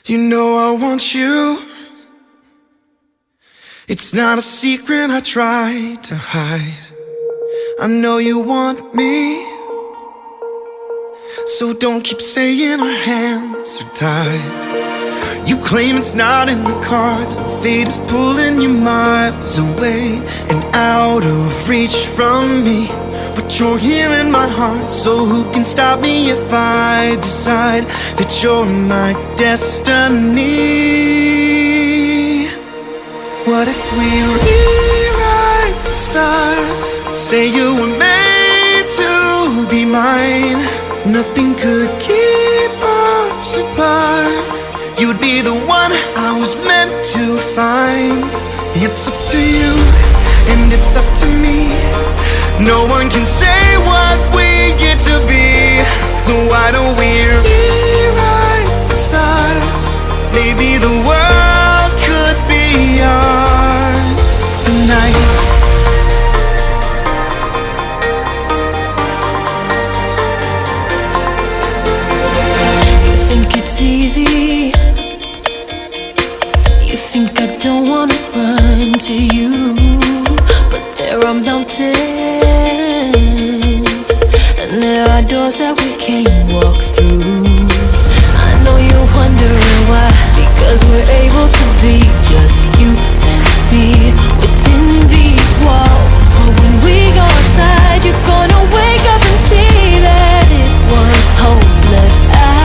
You know I want you. It's not a secret I try to hide. I know you want me, so don't keep saying our hands are tied. You claim it's not in the cards, fate is pulling you miles away and out of reach from me. But you're here in my heart, so who can stop me if I decide that you're my destiny? What if we rewrite the stars? Say you were made to be mine. Nothing could keep us apart. You'd be the one I was meant to find. It's up to you, and it's up to me. No one can say what we get to be. So why don't we rewrite the stars? Maybe the world could be ours tonight. You think it's easy. You think I don't wanna run to you, but there are mountains and there are doors that we can't walk through.